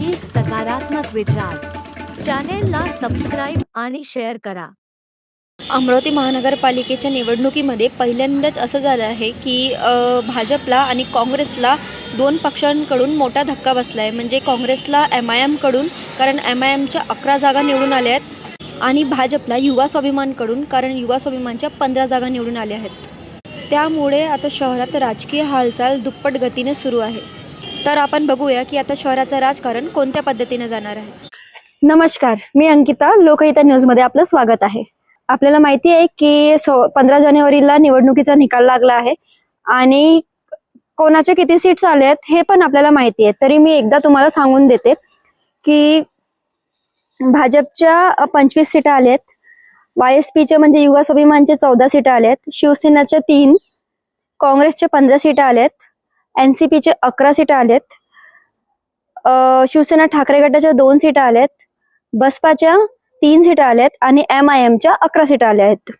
अधिक सकारात्मक विचार चॅनेलला सबस्क्राईब आणि शेअर करा। अमरावती महानगरपालिकेच्या निवडणुकीमध्ये पहिल्यांदाच असं झालं आहे की भाजपला आणि काँग्रेसला दोन पक्षांकडून मोठा धक्का बसला आहे। म्हणजे काँग्रेसला MIM-कडून, कारण MIM-च्या 11 जागा निवडून आल्या आहेत, आणि भाजपला युवा स्वाभिमानकडून, कारण युवा स्वाभिमानच्या 15 जागा निवडून आल्या आहेत। त्यामुळे आता शहरात राजकीय हालचाल दुप्पट गतीने सुरू आहे। तर आपण बघूया की आता शहराचं राजकारण कोणत्या पद्धतीने जाणार आहे। नमस्कार, मी अंकिता, लोकहित न्यूजमध्ये आपलं स्वागत आहे। आपल्याला माहिती आहे की 15 जानेवारीला निवडणुकीचा निकाल लागला आहे आणि कोणाचे किती सीट्स आले आहेत हे पण आपल्याला माहिती आहे। तरी मी एकदा तुम्हाला सांगून देते की भाजपच्या 25 सीटा आल्यात, YSPचे म्हणजे युवा स्वाभिमानचे 14 सीटा आल्यात, शिवसेनेच्या 3, काँग्रेसचे 15 सीटा आल्यात, NCPचे 11 सीटा आल्यात, शिवसेना ठाकरे गटाच्या 2 सीटा आल्यात, बसपाच्या 3 सीटा आल्यात आणि MIM-च्या 11 सीटा आल्या आहेत।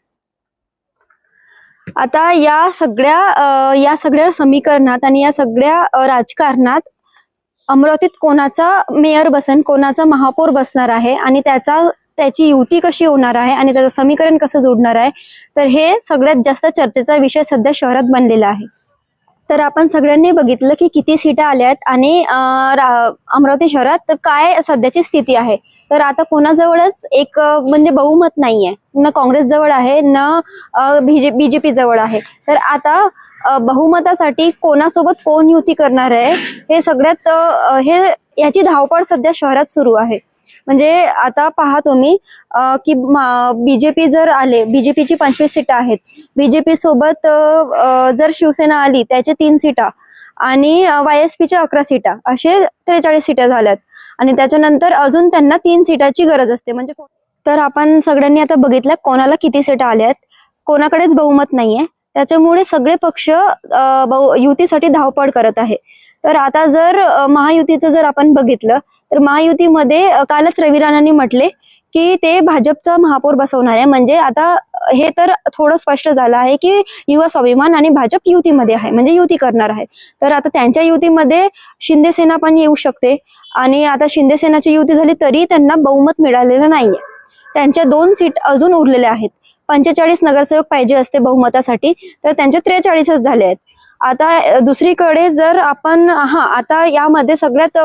आता या सगळ्या समीकरणात आणि या सगळ्या राजकारणात अमरावतीत कोणाचा मेयर बसेल, कोणाचा महापौर बसणार आहे आणि त्याची युती कशी होणार आहे आणि त्याचं समीकरण कसं जोडणार आहे, तर हे सगळ्यात जास्त चर्चेचा विषय सध्या शहरात बनलेला आहे। तर आपण सगळ्यांनी बघितलं की किती सीटा आल्यात आणि अमरावती शहरात काय सध्याची स्थिती आहे। तर आता कोणाजवळच एक म्हणजे बहुमत नाहीये, न काँग्रेस जवळ आहे, न BJP जवळ आहे। तर आता बहुमतासाठी कोणासोबत कोण युती करणार आहे हे सगळ्यात याची धावपळ सध्या शहरात सुरू आहे। म्हणजे आता पहा तुम्ही की BJP जर आले, BJPची 25 सीटा आहेत, BJP सोबत जर शिवसेना आली त्याचे 3 सीटा आणि YSPच्या 11 सीटा, असे 43 सीटा झाल्यात आणि त्याच्यानंतर अजून त्यांना 3 सीटाची गरज असते। म्हणजे तर आपण सगळ्यांनी आता बघितलं कोणाला किती सीटा आल्यात, कोणाकडेच बहुमत नाहीये, त्याच्यामुळे सगळे पक्ष युतीसाठी धावपळ करत आहे। तर आता जर महायुतीचं जर आपण बघितलं तर महायुतीमध्ये कालच रवी राणांनी म्हटले की ते भाजपचा महापौर बसवणार आहे। म्हणजे आता हे तर थोडं स्पष्ट झालं आहे की युवा स्वाभिमान आणि भाजप युतीमध्ये आहे, म्हणजे युती करणार आहे। तर आता त्यांच्या युतीमध्ये शिंदे सेना पण येऊ शकते आणि आता शिंदे सेनाची युती झाली तरी त्यांना बहुमत मिळालेलं नाहीये, त्यांच्या 2 सीट अजून उरलेल्या आहेत। 45 नगरसेवक पाहिजे असते बहुमतासाठी, तर त्यांचे 43च झाले आहेत। आता दुसरीकडे जर आपण आता यामध्ये सगळ्यात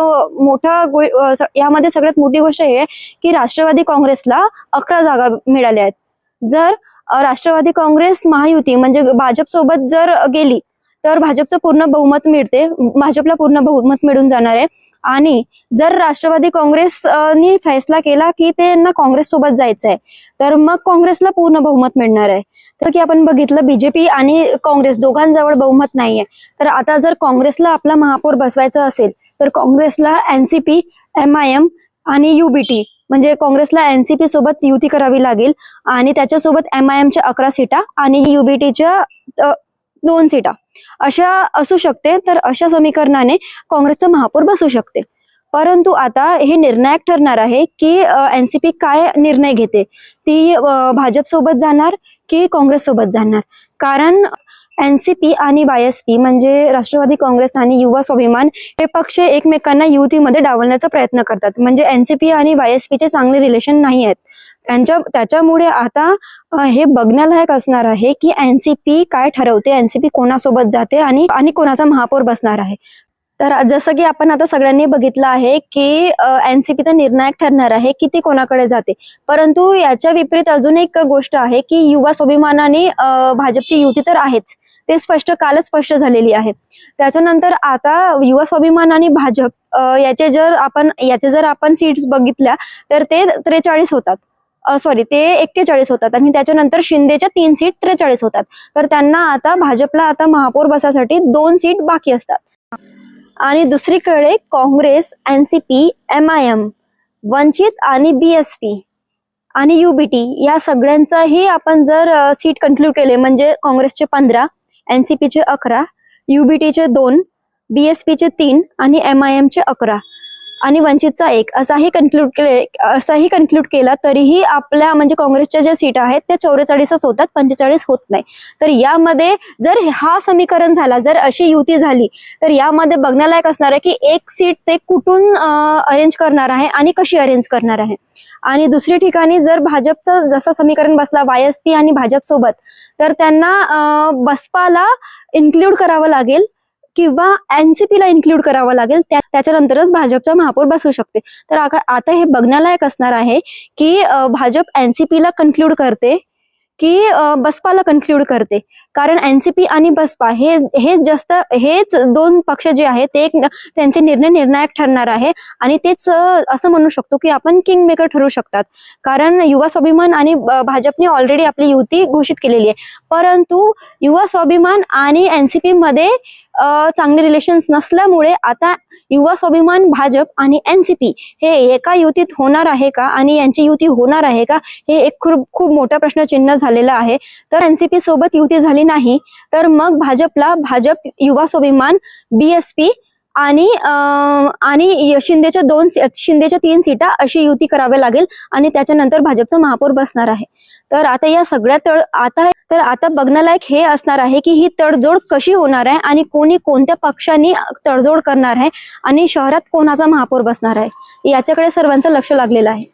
मोठी गोष्ट हे आहे की राष्ट्रवादी काँग्रेसला 11 जागा मिळाल्या आहेत। जर राष्ट्रवादी काँग्रेस महायुती म्हणजे भाजप सोबत जर गेली तर भाजपचं पूर्ण बहुमत मिळते, भाजपला पूर्ण बहुमत मिळून जाणार आहे। आणि जर राष्ट्रवादी काँग्रेसनी फैसला केला की त्यांना काँग्रेस सोबत जायचं आहे तर मग काँग्रेसला पूर्ण बहुमत मिळणार आहे। तर की आपण बघितलं BJP आणि काँग्रेस दोघांजवळ बहुमत नाहीये। तर आता जर काँग्रेसला आपला महापौर बसवायचा असेल तर काँग्रेसला NCP, MIM आणि UBT म्हणजे काँग्रेसला NCP सोबत युती करावी लागेल आणि त्याच्यासोबत MIM-च्या 11 सीटा आणि UBTच्या 2 सीटा अशा असू शकते। तर अशा समीकरणाने काँग्रेसचं महापौर बसू शकते। परंतु आता हे निर्णायक ठरणार आहे की NCP काय निर्णय घेते, ती भाजप सोबत जाणार की काँग्रेस सोबत जाणार। कारण NCP आणि YSP म्हणजे राष्ट्रवादी काँग्रेस आणि युवा स्वाभिमान हे पक्ष एकमेकांना युतीमध्ये डावलण्याचा प्रयत्न करतात। म्हणजे NCP आणि YSPचे चांगले रिलेशन नाही आहेत त्याच्यामुळे आता हे बघण्यालायक असणार आहे की NCP काय ठरवते, NCP कोणासोबत जाते आणि कोणाचा महापौर बसणार आहे। तर जसं की आपण आता सगळ्यांनी बघितलं आहे की NCPचा निर्णायक ठरणार आहे की ती कोणाकडे जाते। परंतु याच्या विपरीत अजून एक गोष्ट आहे की युवा स्वाभिमान आणि भाजपची युती तर आहेच, ते कालच स्पष्ट झालेली आहे। त्याच्यानंतर आता युवा स्वाभिमान आणि भाजप याचे जर आपण सीट्स बघितल्या तर ते 43 होतात, ते 41 होतात आणि त्याच्यानंतर शिंदेच्या 3 सीट 43 होतात। तर त्यांना आता भाजपला आता महापौर बसासाठी 2 सीट बाकी असतात। आणि दुसरीकडे काँग्रेस, NCP, MIM, वंचित आणि BSP आणि UBT या सगळ्यांचाही आपण जर सीट कन्क्लूड केले म्हणजे काँग्रेसचे 15, NCPचे 11, UBTचे 2, BSPचे 3 आणि MIMचे 11 आणि वंचितचा 1 असाही कन्क्लूड केला तरीही आपल्या म्हणजे काँग्रेसच्या ज्या सीट आहेत त्या 44च होतात, 45 होत नाही. तर यामध्ये जर हा समीकरण झाला, जर अशी युती झाली तर यामध्ये बघण्यालायक असणार आहे की एक सीट ते कुठून अरेंज करणार आहे आणि कशी अरेंज करणार आहे. आणि दुसरी ठिकाणी जर भाजपचं जसं समीकरण बसला YSP आणि भाजप सोबत, तर त्यांना बसपाला इन्क्लूड करावं लागेल किंवा NCP ला इन्क्लूड करावं लागेल, त्याच्यानंतरच भाजपचा महापौर बसू शकते. तर आता हे बघण्यालायक असणार आहे की भाजप NCP ला कन्क्लूड करते की बसपाला कन्क्लूड करते. कारण NCP आणि बसपा हेच दोन पक्ष जे आहेत ते त्यांचे निर्णय निर्णायक ठरणार आहे आणि तेच असं म्हणू शकतो की आपण किंग मेकर ठरू शकतात. कारण युवा स्वाभिमान आणि भाजपने ऑलरेडी आपली युती घोषित केलेली आहे, परंतु युवा स्वाभिमान आणि NCP मध्ये चांगले रिलेशन्स नसल्यामुळे आता युवा स्वाभिमान, भाजप आणि NCP हे एका युतीत होणार आहे का आणि यांची युती होणार आहे का, हे एक खूप मोठा प्रश्नचिन्ह झालेलं आहे. तर NCP सोबत युती झाली नाही तर मग भाजप, युवा स्वाभिमान, BSP आणि शिंदेच्या 3 सीटा अशी युती करावी लागेल आणि त्याच्यानंतर भाजपचा महापौर बसणार आहे. तर आता या सगळ्या आता बघण्यालायक हे असणार आहे की ही तडजोड कशी होणार आहे आणि कोणत्या पक्षांनी तडजोड करणार आहे आणि शहरात कोणाचा महापौर बसणार आहे, याच्याकडे सर्वांचं लक्ष लागलेलं आहे.